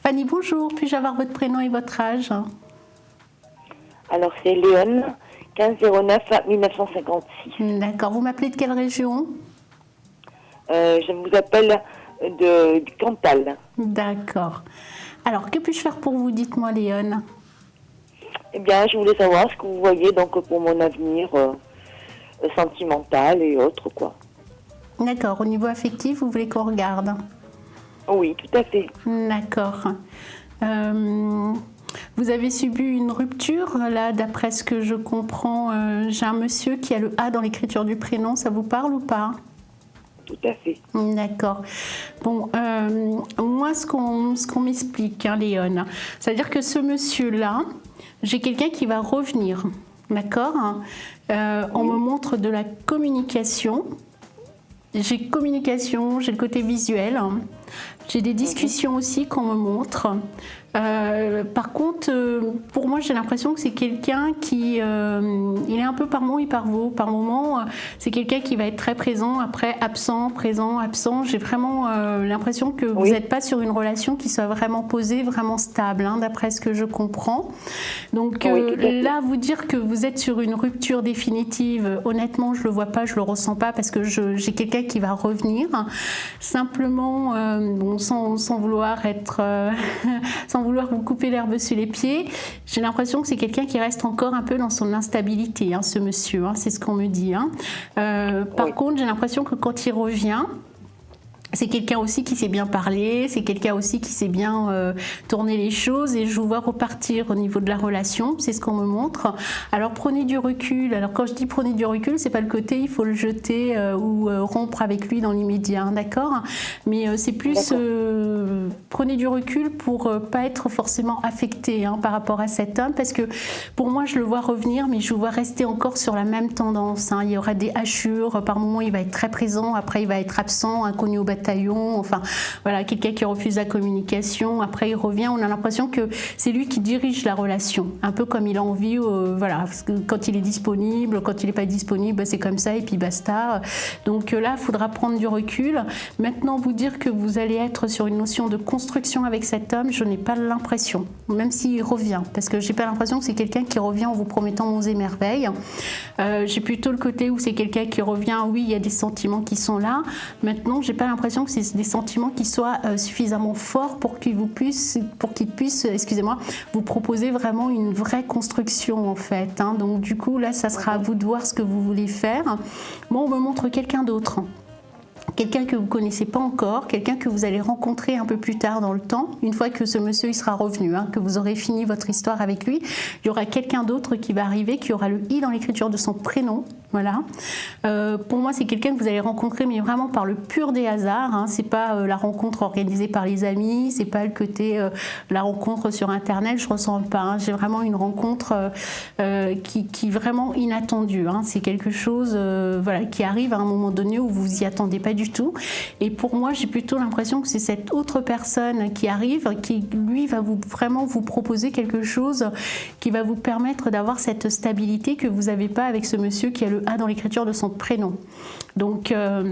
Fanny, bonjour. Puis-je avoir votre prénom et votre âge? Alors, c'est Léon, 1509 1956. D'accord. Vous m'appelez de quelle région? Je vous appelle du Cantal. D'accord. Alors, que puis-je faire pour vous? Dites-moi, Léon. Eh bien, je voulais savoir ce que vous voyez donc pour mon avenir sentimental et autres, quoi. D'accord. Au niveau affectif, vous voulez qu'on regarde? Oui, tout à fait. D'accord. Vous avez subi une rupture, là, d'après ce que je comprends. J'ai un monsieur qui a le A dans l'écriture du prénom. Ça vous parle ou pas? Tout à fait. D'accord. Bon, moi, ce qu'on m'explique, hein, Léon, c'est-à-dire que ce monsieur-là, j'ai quelqu'un qui va revenir, d'accord? On me montre de la communication. J'ai communication, j'ai le côté visuel. J'ai des discussions aussi qu'on me montre. Par contre, pour moi, j'ai l'impression que c'est quelqu'un qui... il est un peu par moment et par vous. Par moment, c'est quelqu'un qui va être très présent, après absent, présent, absent. J'ai vraiment l'impression que vous n'êtes pas sur une relation qui soit vraiment posée, vraiment stable, hein, d'après ce que je comprends. Donc là, vous dire que vous êtes sur une rupture définitive, honnêtement, je ne le vois pas, je ne le ressens pas, parce que j'ai quelqu'un qui va revenir. Simplement, bon, sans vouloir être... sans vouloir vous couper l'herbe sous les pieds, j'ai l'impression que c'est quelqu'un qui reste encore un peu dans son instabilité, hein, ce monsieur, hein, c'est ce qu'on me dit. Hein. Par contre, j'ai l'impression que quand il revient, c'est quelqu'un aussi qui sait bien parler, c'est quelqu'un aussi qui sait bien tourner les choses, et je vous vois repartir au niveau de la relation, c'est ce qu'on me montre. Alors prenez du recul. Alors quand je dis prenez du recul, c'est pas le côté il faut le jeter ou rompre avec lui dans l'immédiat, hein, d'accord? Mais c'est plus prenez du recul pour pas être forcément affecté, hein, par rapport à cet homme, parce que pour moi je le vois revenir, mais je le vois rester encore sur la même tendance, hein. Il y aura des hachures, par moments il va être très présent, après il va être absent, inconnu au bataillon, enfin voilà, quelqu'un qui refuse la communication, après il revient, on a l'impression que c'est lui qui dirige la relation, un peu comme il a envie, voilà, parce que quand il est disponible, quand il n'est pas disponible, c'est comme ça et puis basta. Donc là, il faudra prendre du recul. Maintenant, vous dire que vous allez être sur une notion de construction avec cet homme, je n'ai pas l'impression, même s'il revient, parce que j'ai pas l'impression que c'est quelqu'un qui revient en vous promettant monts et merveilles. J'ai plutôt le côté où c'est quelqu'un qui revient, oui, il y a des sentiments qui sont là. Maintenant, j'ai pas l'impression que c'est des sentiments qui soient suffisamment forts pour qu'il puisse, excusez-moi, vous proposer vraiment une vraie construction, en fait, hein. Donc du coup, là, ça sera à vous de voir ce que vous voulez faire. Moi, on me montre quelqu'un d'autre. Quelqu'un que vous ne connaissez pas encore, quelqu'un que vous allez rencontrer un peu plus tard dans le temps, une fois que ce monsieur il sera revenu, hein, que vous aurez fini votre histoire avec lui, il y aura quelqu'un d'autre qui va arriver, qui aura le i dans l'écriture de son prénom. Voilà. Pour moi, c'est quelqu'un que vous allez rencontrer, mais vraiment par le pur des hasards, hein. C'est pas la rencontre organisée par les amis, c'est pas le côté la rencontre sur Internet, je ressens pas, hein. J'ai vraiment une rencontre qui est vraiment inattendue, hein. C'est quelque chose voilà, qui arrive à un moment donné où vous y attendez pas du tout. Et pour moi, j'ai plutôt l'impression que c'est cette autre personne qui arrive, qui lui va vraiment vous proposer quelque chose qui va vous permettre d'avoir cette stabilité que vous n'avez pas avec ce monsieur qui a le A dans l'écriture de son prénom. Donc, il a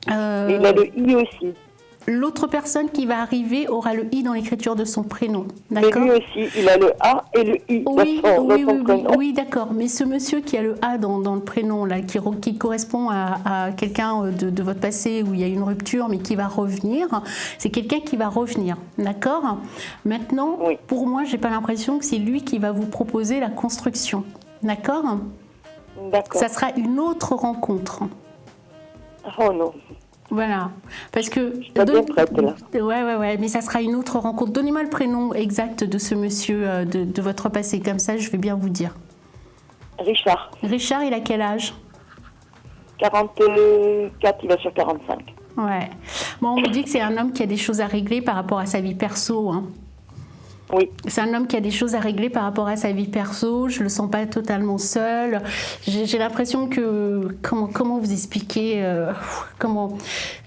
le I aussi. L'autre personne qui va arriver aura le I dans l'écriture de son prénom. D'accord. Mais lui aussi, il a le A et le I dans son prénom. Oui, d'accord. Mais ce monsieur qui a le A dans le prénom, là, qui correspond à quelqu'un de votre passé où il y a une rupture, mais qui va revenir, c'est quelqu'un qui va revenir. D'accord. Maintenant, pour moi, j'ai pas l'impression que c'est lui qui va vous proposer la construction. D'accord. D'accord. Ça sera une autre rencontre. Oh non. Voilà, parce que... Je suis bien prête, là. Ouais, mais ça sera une autre rencontre. Donnez-moi le prénom exact de ce monsieur de votre passé, comme ça je vais bien vous dire. Richard. Richard, il a quel âge? 44, il va sur 45. Ouais. Bon, on me dit que c'est un homme qui a des choses à régler par rapport à sa vie perso, hein. Oui. C'est un homme qui a des choses à régler par rapport à sa vie perso. Je le sens pas totalement seul. J'ai l'impression que comment vous expliquer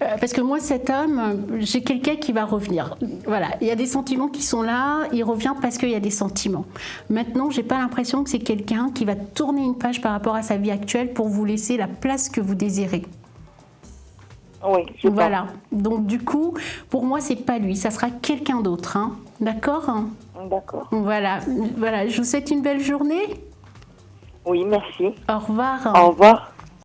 parce que moi cet homme, j'ai quelqu'un qui va revenir. Voilà, il y a des sentiments qui sont là. Il revient parce qu'il y a des sentiments. Maintenant, j'ai pas l'impression que c'est quelqu'un qui va tourner une page par rapport à sa vie actuelle pour vous laisser la place que vous désirez. Oui, je pense. Voilà. Donc du coup, pour moi, c'est pas lui, ça sera quelqu'un d'autre. Hein. D'accord? D'accord. Voilà. Voilà. Je vous souhaite une belle journée. Oui, merci. Au revoir. Au revoir.